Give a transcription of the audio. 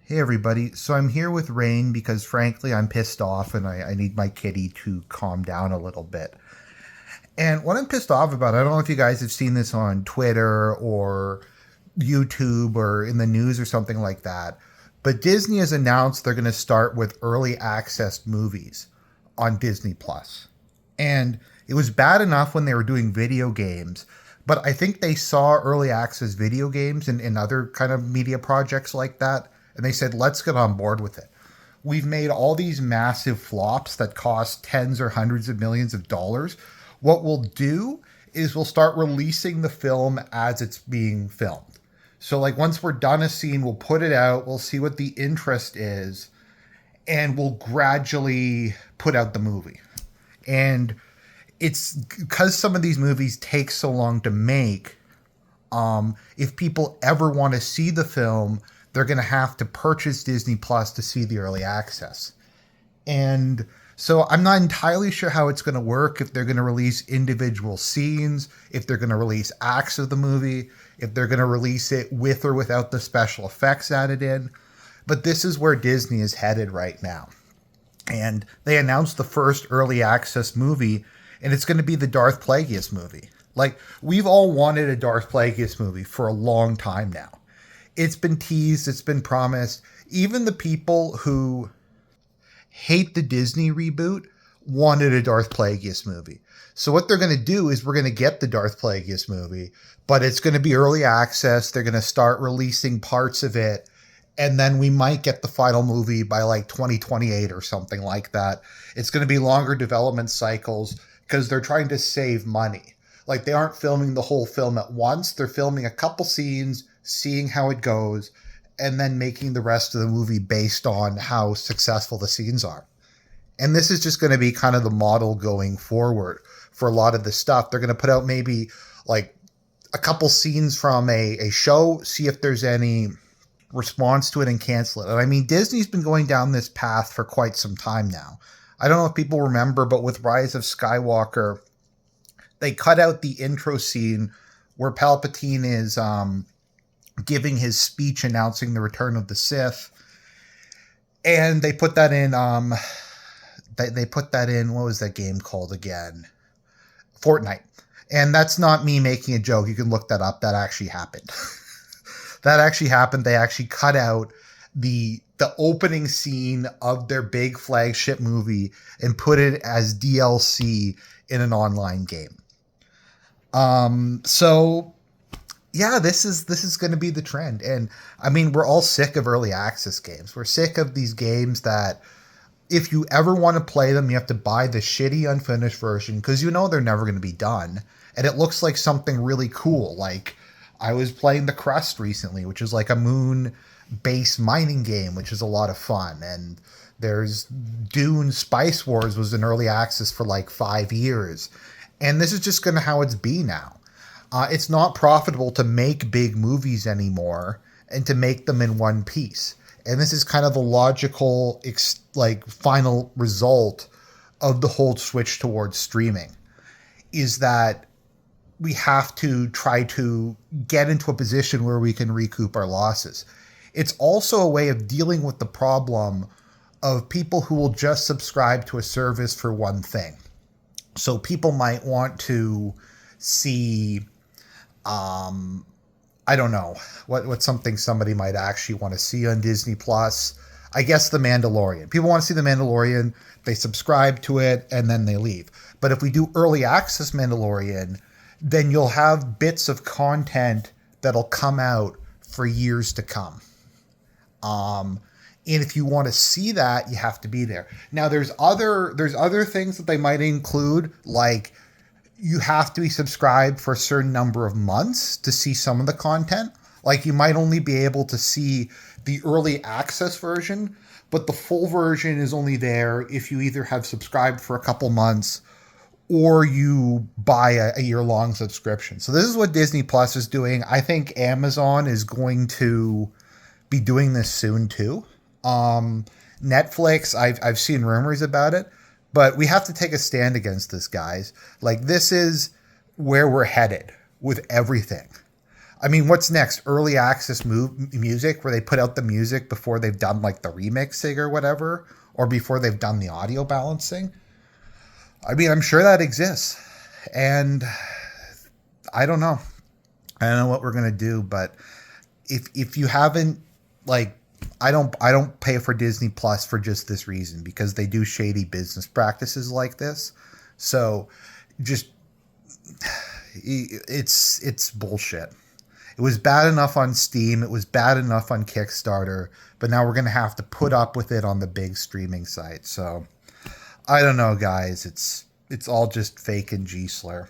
Hey everybody, so I'm here with Rain because frankly I'm pissed off and I need my kitty to calm down a little bit. And what I'm pissed off about, I don't know if you guys have seen this on Twitter or YouTube or in the news or something like that, but Disney has announced they're going to start with early access movies on Disney Plus. And it was bad enough when they were doing video games, but I think they saw early access video games and other kind of media projects like that, and they said, let's get on board with it. We've made all these massive flops that cost tens or hundreds of millions of dollars. What we'll do is we'll start releasing the film as it's being filmed. So, like, once we're done a scene, we'll put it out, we'll see what the interest is, and we'll gradually put out the movie. And it's because some of these movies take so long to make. If people ever want to see the film, they're going to have to purchase Disney Plus to see the early access. And so I'm not entirely sure how it's going to work, if they're going to release individual scenes, if they're going to release acts of the movie, if they're going to release it with or without the special effects added in. But this is where Disney is headed right now. And they announced the first early access movie, and it's going to be the Darth Plagueis movie. Like, we've all wanted a Darth Plagueis movie for a long time now. It's been teased, it's been promised. Even the people who hate the Disney reboot wanted a Darth Plagueis movie. So what they're going to do is we're going to get the Darth Plagueis movie, but it's going to be early access. They're going to start releasing parts of it, and then we might get the final movie by like 2028 or something like that. It's going to be longer development cycles because they're trying to save money. Like, they aren't filming the whole film at once. They're filming a couple scenes, seeing how it goes, and then making the rest of the movie based on how successful the scenes are. And this is just going to be kind of the model going forward for a lot of this stuff. They're going to put out maybe like a couple scenes from a show, see if there's any response to it, and cancel it. And I mean, Disney's been going down this path for quite some time now. I don't know if people remember, but with Rise of Skywalker, they cut out the intro scene where Palpatine is giving his speech announcing the return of the Sith, and they put that in. They put that in. What was that game called again? Fortnite. And that's not me making a joke. You can look that up. That actually happened. That actually happened. They actually cut out the opening scene of their big flagship movie and put it as DLC in an online game. So yeah, this is going to be the trend. And I mean, we're all sick of early access games. We're sick of these games that if you ever want to play them, you have to buy the shitty unfinished version because you know they're never going to be done. And it looks like something really cool. Like, I was playing The Crust recently, which is like a moon-based mining game, which is a lot of fun. And there's Dune Spice Wars was in early access for like 5 years. And this is just going to how it's be now. It's not profitable to make big movies anymore and to make them in one piece. And this is kind of the logical, final result of the whole switch towards streaming, is that we have to try to get into a position where we can recoup our losses. It's also a way of dealing with the problem of people who will just subscribe to a service for one thing. So people might want to see, I don't know, what's something somebody might actually want to see on Disney Plus. I guess The Mandalorian. People want to see The Mandalorian, they subscribe to it, and then they leave. But if we do early access Mandalorian, then you'll have bits of content that'll come out for years to come. And if you want to see that, you have to be there. Now, there's other things that they might include, like you have to be subscribed for a certain number of months to see some of the content. Like, you might only be able to see the early access version, but the full version is only there if you either have subscribed for a couple months or you buy a year-long subscription. So this is what Disney Plus is doing. I think Amazon is going to be doing this soon too. Netflix, I've seen rumors about it, but we have to take a stand against this, guys. Like, this is where we're headed with everything. I mean, what's next? Early access music where they put out the music before they've done like the remixing or whatever, or before they've done the audio balancing. I mean, I'm sure that exists. And I don't know. I don't know what we're going to do, but if you haven't, like, I don't pay for Disney Plus for just this reason, because they do shady business practices like this. So just it's bullshit. It was bad enough on Steam, it was bad enough on Kickstarter, but now we're going to have to put up with it on the big streaming site. So I don't know, guys. It's all just fake and G slur.